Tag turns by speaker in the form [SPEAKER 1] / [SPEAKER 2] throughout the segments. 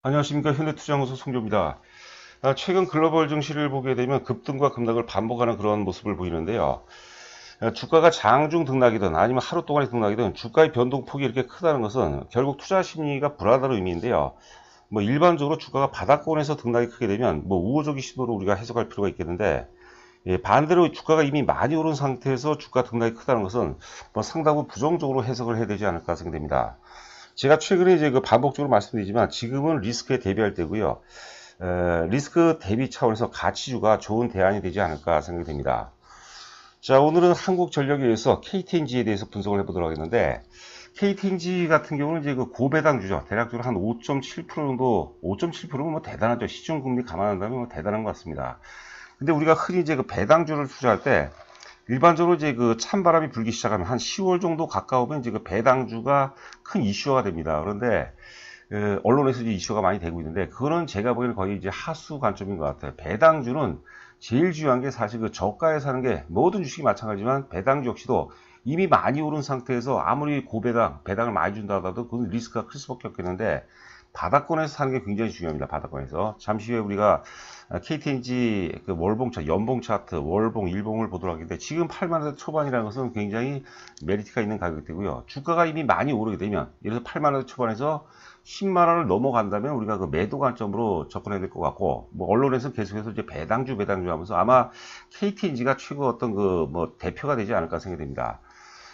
[SPEAKER 1] 안녕하십니까. 현대투자연구소 송조입니다. 최근 글로벌 증시를 보게 되면 급등과 급락을 반복하는 그런 모습을 보이는데요. 주가가 장중 등락이든 아니면 하루 동안의 등락이든 주가의 변동폭이 이렇게 크다는 것은 결국 투자 심리가 불안하다는 의미인데요. 일반적으로 주가가 바닥권에서 등락이 크게 되면 우호적인 신호로 우리가 해석할 필요가 있겠는데, 반대로 주가가 이미 많이 오른 상태에서 주가 등락이 크다는 것은 상당히 부정적으로 해석을 해야 되지 않을까 생각됩니다. 제가 최근에 이제 반복적으로 말씀드리지만 지금은 리스크에 대비할 때고요. 리스크 대비 차원에서 가치주가 좋은 대안이 되지 않을까 생각이 됩니다. 자, 오늘은 한국전력에 의해서 KTNG에 대해서 분석을 해보도록 하겠는데, KTNG 같은 경우는 이제 고배당주죠. 대략적으로 한 5.7% 정도, 5.7%면 대단하죠. 시중금리 감안한다면 대단한 것 같습니다. 근데 우리가 흔히 이제 배당주를 투자할 때 일반적으로 이제 찬바람이 불기 시작하면 한 10월 정도 가까우면 이제 배당주가 큰 이슈화가 됩니다. 그런데 언론에서 이제 이슈가 많이 되고 있는데, 그거는 제가 보기에는 거의 이제 하수 관점인 것 같아요. 배당주는 제일 중요한 게 사실 저가에 사는 게, 모든 주식이 마찬가지지만 배당주 역시도 이미 많이 오른 상태에서 아무리 배당을 많이 준다 하더라도 그건 리스크가 클 수밖에 없겠는데, 바닥권에서 사는 게 굉장히 중요합니다. 바닥권에서. 잠시 후에 우리가 KTNG 연봉 차트, 월봉, 일봉을 보도록 하겠는데, 지금 8만원 초반이라는 것은 굉장히 메리트가 있는 가격대고요. 주가가 이미 많이 오르게 되면, 예를 들어서 8만원 초반에서 10만원을 넘어간다면 우리가 매도 관점으로 접근해야 될 것 같고, 언론에서 계속해서 이제 배당주 하면서 아마 KTNG가 최고 어떤 대표가 되지 않을까 생각이 됩니다.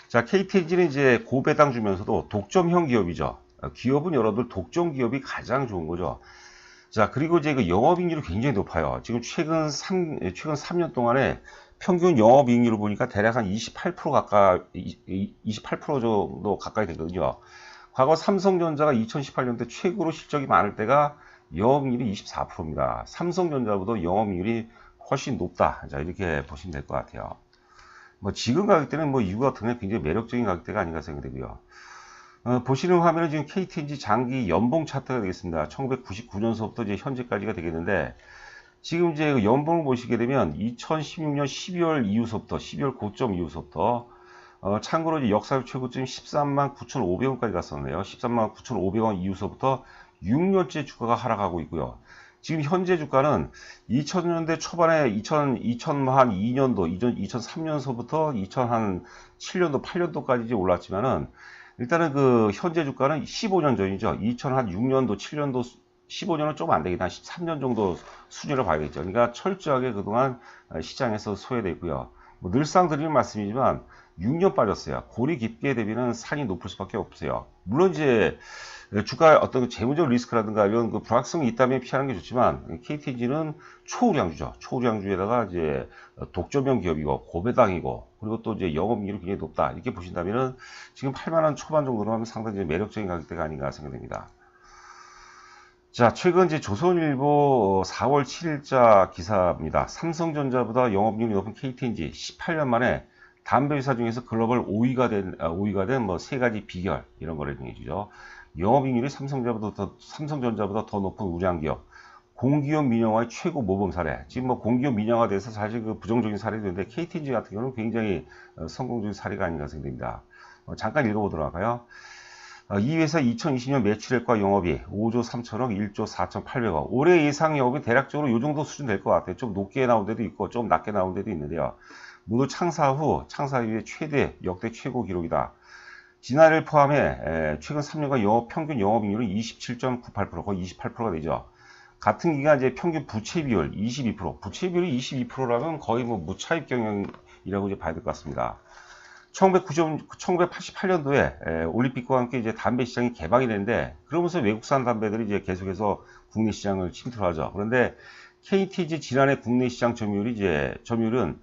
[SPEAKER 1] 자, KTNG는 이제 고배당 주면서도 독점형 기업이죠. 기업은 여러분들 독점 기업이 가장 좋은 거죠. 자, 그리고 이제 영업이익률이 굉장히 높아요. 지금 최근 3년 동안에 평균 영업이익률을 보니까 대략 한 28% 가까이, 28% 정도 가까이 되거든요. 과거 삼성전자가 2018년대 최고로 실적이 많을 때가 영업이익률이 24%입니다. 삼성전자보다 영업이익률이 훨씬 높다. 자, 이렇게 보시면 될 것 같아요. 지금 가격대는 이유가 등에 굉장히 매력적인 가격대가 아닌가 생각되고요. 보시는 화면은 지금 KTNG 장기 연봉 차트가 되겠습니다. 1999년서부터 이제 현재까지가 되겠는데, 지금 이제 연봉을 보시게 되면 2016년 12월 이후서부터, 12월 고점 이후서부터, 참고로 이제 역사적 최고점 13만 9,500원까지 갔었네요. 13만 9,500원 이후서부터 6년째 주가가 하락하고 있고요. 지금 현재 주가는 2000년대 초반에 2002년도, 2003년서부터 2007년도, 8년도까지 이제 올랐지만은, 일단은 현재 주가는 15년 전이죠. 2006년도, 7년도, 15년은 좀 안 되겠다. 13년 정도 수준으로 봐야겠죠. 그러니까 철저하게 그동안 시장에서 소외되어 있고요. 늘상 드리는 말씀이지만 6년 빠졌어요. 골이 깊게 되면 산이 높을 수밖에 없어요. 물론 이제 주가 어떤 재무적 리스크라든가 이런 불확성이 있다면 피하는 게 좋지만, KTNG는 초우량주죠. 초우량주에다가 이제 독점형 기업이고 고배당이고, 그리고 또 이제 영업이익률이 굉장히 높다. 이렇게 보신다면은 지금 8만원 초반 정도로 하면 상당히 매력적인 가격대가 아닌가 생각됩니다. 자, 최근 이제 조선일보 4월 7일자 기사입니다. 삼성전자보다 영업이익률이 높은 KTNG 18년 만에 담배 회사 중에서 글로벌 5위가 된 세 가지 비결, 이런 거를 정해 주죠. 영업이익률이 삼성전자보다 더 높은 우량기업, 공기업 민영화의 최고 모범 사례. 지금 공기업 민영화에 대해서 사실 부정적인 사례도 있는데, KTNG 같은 경우는 굉장히 성공적인 사례가 아닌가 생각됩니다. 잠깐 읽어보도록 할까요? 이 회사 2020년 매출액과 영업이익 5조 3천억, 1조 4,800억. 올해 예상 영업이 대략적으로 이 정도 수준 될 것 같아요. 좀 높게 나온 데도 있고 좀 낮게 나온 데도 있는데요. 모두 창사 이후에 역대 최고 기록이다. 지난해를 포함해 최근 3년간 평균 영업이익률은 27.98%, 거의 28%가 되죠. 같은 기간 이제 평균 부채 비율 22%, 부채 비율이 22%라면 거의 무차입 경영이라고 이제 봐야 될 것 같습니다. 1988년도에 올림픽과 함께 이제 담배 시장이 개방이 되는데, 그러면서 외국산 담배들이 이제 계속해서 국내 시장을 침투하죠. 그런데 KTG 지난해 국내 시장 점유율은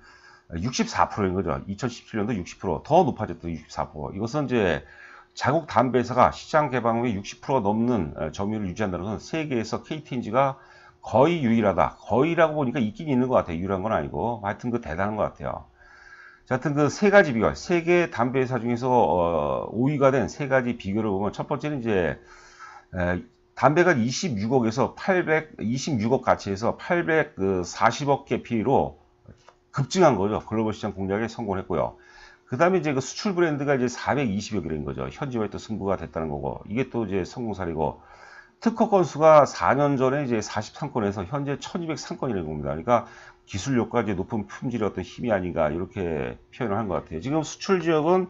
[SPEAKER 1] 64%인 거죠. 2017년도 60%더 높아졌던 64%. 이것은 이제 자국 담배 회사가 시장 개방 후에 60%가 넘는 점유율을 유지한다는 것은 세계에서 KTNG가 거의 유일하다. 거의라고 보니까 있긴 있는 것 같아요. 유일한 건 아니고 하여튼 대단한 것 같아요. 자, 하여튼 세 가지 비결, 세계 담배 회사 중에서 5위가 된 세 가지 비결을 보면, 첫 번째는 이제 담배가 26억에서 26억 가치에서 840억 개 피로 급증한 거죠. 글로벌 시장 공략에 성공했고요. 그 다음에 이제 수출 브랜드가 이제 420여 개인 거죠. 현지와의 또 승부가 됐다는 거고, 이게 또 이제 성공 사례고, 특허 건수가 4년 전에 이제 43건에서 현재 1203건이라는 겁니다. 그러니까 기술력과 이제 높은 품질의 어떤 힘이 아닌가 이렇게 표현을 한 것 같아요. 지금 수출 지역은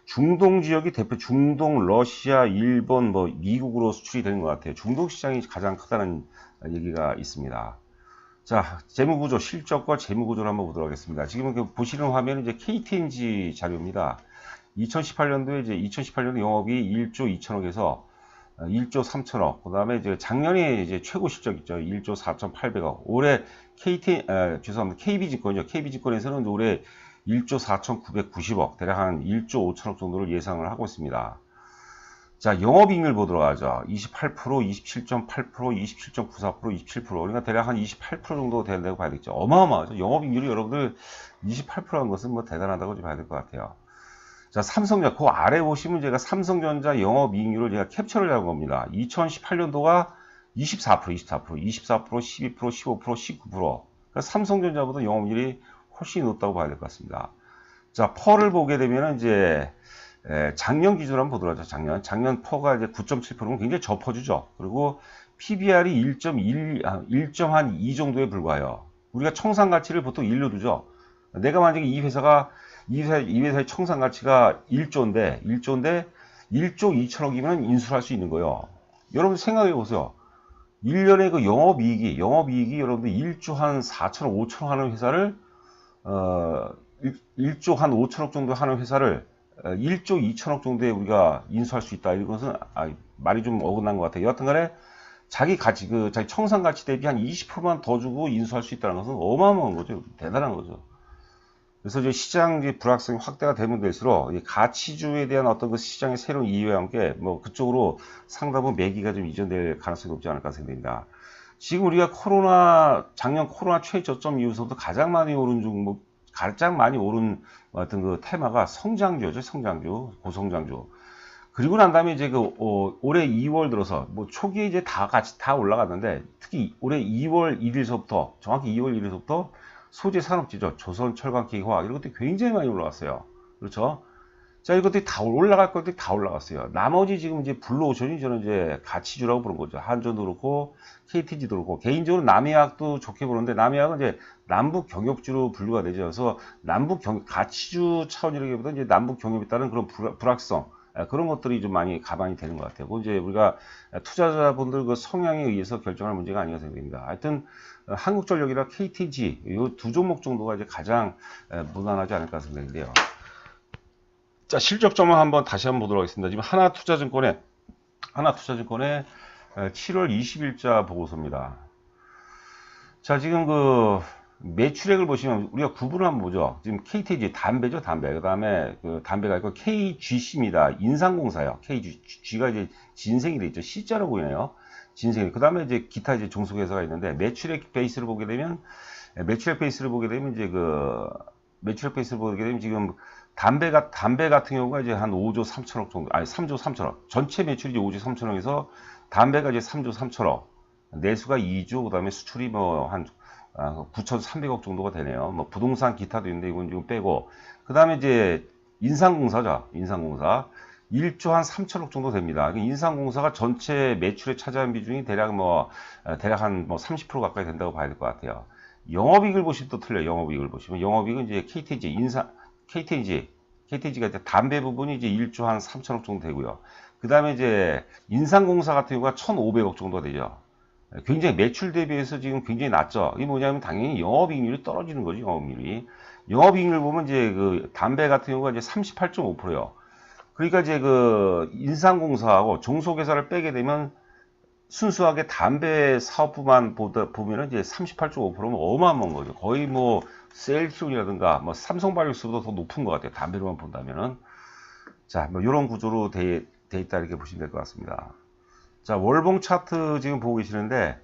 [SPEAKER 1] 중동 지역이 대표 중동, 러시아, 일본, 뭐 미국으로 수출이 되는 것 같아요. 중동 시장이 가장 크다는 얘기가 있습니다. 자, 재무구조, 실적과 재무구조를 한번 보도록 하겠습니다. 지금 보시는 화면은 이제 KTNG 자료입니다. 2018년도에 이제 2018년도 영업이 1조 2천억에서 1조 3천억. 그다음에 이제 작년에 이제 최고 실적 있죠. 1조 4,800억. 올해 죄송합니다. KB증권이죠. KB증권에서는 올해 1조 4,990억, 대략 한 1조 5천억 정도를 예상을 하고 있습니다. 자, 영업이익률 보도록 하죠. 28%, 27.8%, 27.94%, 27%. 그러니까 대략 한 28% 정도 된다고 봐야 되겠죠. 어마어마하죠. 영업이익률이 여러분들 28%한 것은 뭐 대단하다고 좀 봐야 될 것 같아요. 자, 삼성전자, 그 아래 보시면 제가 삼성전자 영업이익률을 제가 캡처를 잡은 겁니다. 2018년도가 24%, 24%, 12%, 15%, 19%. 그러니까 삼성전자보다 영업이익률이 훨씬 높다고 봐야 될 것 같습니다. 자, 퍼를 보게 되면 이제 작년 기준으로 한번 보도록 하죠. 작년 퍼가 이제 9.7%면 굉장히 저퍼주죠. 그리고 PBR이 1.2 정도에 불과해요. 우리가 청산 가치를 보통 1로 두죠. 내가 만약에 이 회사의 청산 가치가 1조인데 1조 2천억이면 인수를 할 수 있는 거예요. 여러분 생각해 보세요. 1년에 그 영업이익이 여러분들 1조 한 4천억, 5천억 하는 회사를 1조 한 5천억 정도 하는 회사를 1조 2천억 정도에 우리가 인수할 수 있다. 이것은 말이 좀 어긋난 것 같아요. 여하튼간에 자기 가치, 자기 청산 가치 대비 한 20%만 더 주고 인수할 수 있다는 것은 어마어마한 거죠. 대단한 거죠. 그래서 이제 시장 불확성이 확대가 되면 될수록 가치주에 대한 어떤 그 시장의 새로운 이해와 함께 뭐 그쪽으로 상당부 매기가 좀 이전될 가능성이 높지 않을까 생각됩니다. 지금 우리가 작년 코로나 최저점 이후부터 가장 많이 오른 어떤 그 테마가 성장주죠. 성장주, 고성장주. 그리고 난 다음에 이제 올해 2월 들어서 뭐 초기에 이제 같이 다 올라갔는데 특히 올해 2월 1일서부터 정확히 2월 1일서부터 소재 산업지죠. 조선, 철강, 기화 이런 것들이 굉장히 많이 올라갔어요. 그렇죠? 자, 이것들이 다 올라갈 것들이 다 올라갔어요. 나머지 지금 이제 블루오션이 저는 이제 가치주라고 부른 거죠. 한전도 그렇고 KTG도 그렇고 개인적으로 남해약도 좋게 보는데 남해약은 이제 남북 경협주로 분류가 되죠. 그래서 가치주 차원이라기보다 이제 남북 경협에 따른 그런 불확성 그런 것들이 좀 많이 가반이 되는 것 같아요. 그건 이제 우리가 투자자분들 그 성향에 의해서 결정할 문제가 아닌가 생각됩니다. 하여튼 한국전력이랑 KTG 이 두 종목 정도가 이제 가장 무난하지 않을까 생각인데요. 자, 실적점을 다시 한번 보도록 하겠습니다. 지금 하나투자증권의 7월 20일자 보고서입니다. 자, 지금 매출액을 보시면 우리가 구분을 한번 보죠. 지금 KTG 담배죠, 담배. 그다음에 담배가 있고 KGC입니다. 인상공사요. KG가 이제 진생이 돼 있죠. C자로 보이네요. 진생. 그다음에 이제 기타 이제 종속회사가 있는데 매출액 베이스를 보게 되면 지금 담배 같은 경우가 이제 한 5조 3천억 정도, 3조 3천억. 전체 매출이 이제 5조 3천억에서 담배가 이제 3조 3천억. 내수가 2조, 그 다음에 수출이 뭐 한 9,300억 정도가 되네요. 뭐 부동산 기타도 있는데 이건 지금 빼고. 그 다음에 이제 인상공사죠. 인상공사. 1조 한 3천억 정도 됩니다. 인상공사가 전체 매출에 차지한 비중이 대략 한 뭐 30% 가까이 된다고 봐야 될 것 같아요. 영업이익을 보시면 또 틀려요. 영업이익은 이제 KTG가 이제 담배 부분이 이제 1조 한 3천억 정도 되고요. 그 다음에 이제 인상공사 같은 경우가 1,500억 정도 되죠. 굉장히 매출 대비해서 지금 굉장히 낮죠. 이게 뭐냐면 당연히 영업이익률이 떨어지는 거죠. 영업이익률 보면 이제 담배 같은 경우가 이제 38.5%예요. 그러니까 이제 인상공사하고 종속회사를 빼게 되면 순수하게 담배 사업부만 보면은 이제 38.5%면 어마어마한 거죠. 거의 뭐 셀트론이라든가 뭐 삼성바이오스보다 더 높은 것 같아요. 담배로만 본다면은. 자, 뭐 이런 구조로 돼 있다 이렇게 보시면 될 것 같습니다. 자, 월봉 차트 지금 보고 계시는데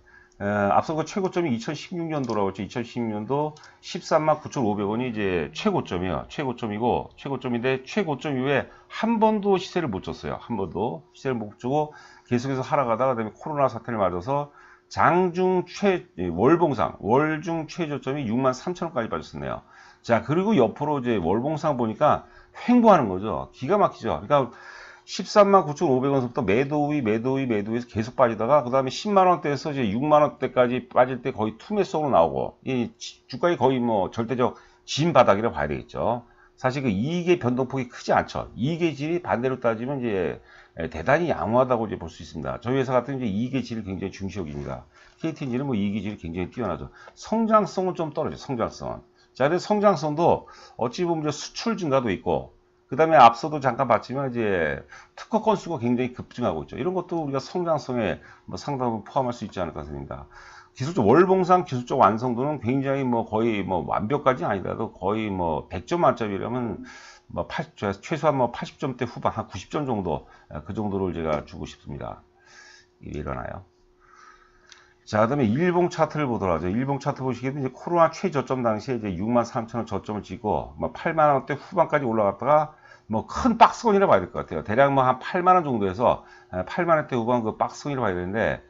[SPEAKER 1] 앞서 최고점이 2016년도라고 했죠. 2016년도 13만 9,500원이 이제 최고점이에요. 최고점인데 최고점 이후에 한 번도 시세를 못 줬어요. 한 번도 시세를 못 주고 계속해서 하락하다가 그다음에 코로나 사태를 맞아서 월중 최저점이 6만 3천원까지 빠졌었네요. 자, 그리고 옆으로 이제 월봉상 보니까 횡보하는 거죠. 기가 막히죠. 그러니까 13만 9,500원부터 매도위에서 계속 빠지다가 그 다음에 10만원대에서 이제 6만원대까지 빠질 때 거의 투매성으로 나오고 이 주가의 거의 뭐 절대적 진 바닥이라고 봐야 되겠죠. 사실 그 이익의 변동폭이 크지 않죠. 이익의 질이 반대로 따지면 이제 대단히 양호하다고 이제 볼 수 있습니다. 저희 회사 같은 이제 이익의 질을 굉장히 중시 여깁니다. KTNG는 뭐 이익의 질이 굉장히 뛰어나죠. 성장성은 좀 떨어져. 성장성은. 자, 근데 성장성도 어찌 보면 이제 수출 증가도 있고, 그 다음에 앞서도 잠깐 봤지만 이제 특허 건수가 굉장히 급증하고 있죠. 이런 것도 우리가 성장성에 뭐 상당히 포함할 수 있지 않을까 생각합니다. 기술적 월봉상 기술적 완성도는 굉장히 뭐 거의 뭐 완벽까지는 아니더라도 거의 뭐 100점 만점이라면 뭐 최소한 뭐 80점대 후반 한 90점 정도 그 정도를 제가 주고 싶습니다. 이게 일어나요. 자, 그다음에 일봉 차트를 보도록 하죠. 일봉 차트 보시게 되면 이제 코로나 최저점 당시에 이제 63,000원 저점을 찍고 뭐 8만 원대 후반까지 올라갔다가 뭐 큰 박스권이라 봐야 될 것 같아요. 대략 뭐 한 8만 원 정도에서 8만 원대 후반 그 박스권이라 봐야 되는데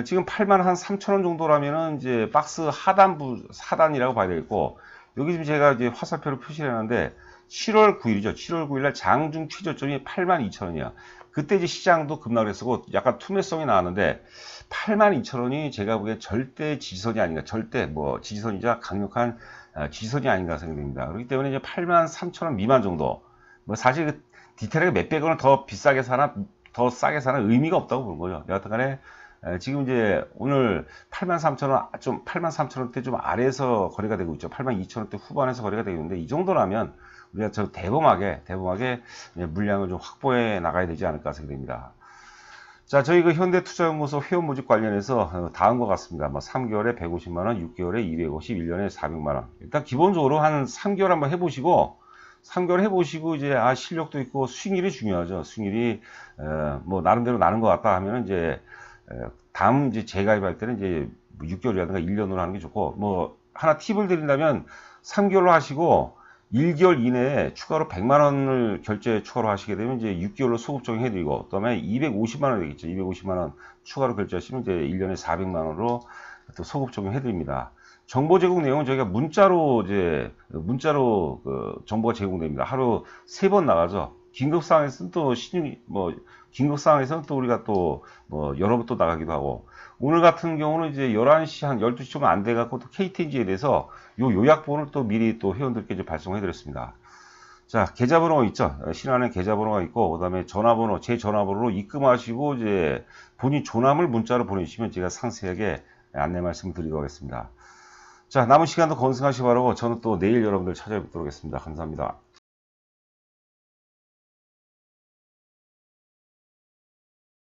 [SPEAKER 1] 지금 8만 한 3천 원 정도라면은 이제 박스 하단이라고 봐야 되겠고 여기 지금 제가 이제 화살표로 표시를 했는데 7월 9일이죠. 7월 9일 날 장중 최저점이 8만 2천 원이야. 그때 이제 시장도 급락을 했었고 약간 투매성이 나왔는데 8만 2천 원이 제가 보기에 절대 지지선이 아닌가. 절대 뭐 지지선이자 강력한 지지선이 아닌가 생각됩니다. 그렇기 때문에 이제 8만 3천 원 미만 정도. 뭐 사실 그 디테일하게 몇백 원을 더 비싸게 사나 더 싸게 사나 의미가 없다고 보는 거죠. 여하튼간에 지금 이제 오늘 83,000원 좀 83,000원대 좀 아래에서 거래가 되고 있죠. 82,000원대 후반에서 거래가 되고 있는데 이 정도라면 우리가 저 대범하게 물량을 좀 확보해 나가야 되지 않을까 생각됩니다. 자, 저희 그 현대투자연구소 회원 모집 관련해서 다음과 같습니다. 뭐 3개월에 150만 원, 6개월에 250, 1년에 400만 원. 일단 기본적으로 한 3개월 한번 해보시고 3개월 해보시고 이제 실력도 있고 수익률이 중요하죠. 수익률이 뭐 나름대로 나는 것 같다 하면은 이제 다음 이제 재가입할 때는 이제 6개월이라든가 1년으로 하는 게 좋고 뭐 하나 팁을 드린다면 3개월로 하시고 1개월 이내에 추가로 100만 원을 추가로 하시게 되면 이제 6개월로 소급 적용해드리고 그다음에 250만 원 되겠죠. 250만 원 추가로 결제하시면 이제 1년에 400만 원으로 또 소급 적용해드립니다. 정보 제공 내용은 저희가 문자로 그 정보가 제공됩니다. 하루 3번 나가죠. 긴급 상황에서는 또 긴급 상황에서는 또 우리가 또 뭐 여러 번 또 나가기도 하고 오늘 같은 경우는 이제 11시 한 12시 좀 안 돼 갖고 또 KTNG에 대해서 요약본을 또 미리 또 회원들께 좀 발송해 드렸습니다. 자, 계좌번호 있죠. 신한은행 계좌번호가 있고 그다음에 전화번호 제 전화번호로 입금하시고 이제 본인 조남을 문자로 보내주시면 제가 상세하게 안내 말씀드리도록 하겠습니다. 자, 남은 시간도 건승하시기 바라고 저는 또 내일 여러분들 찾아뵙도록 하겠습니다. 감사합니다.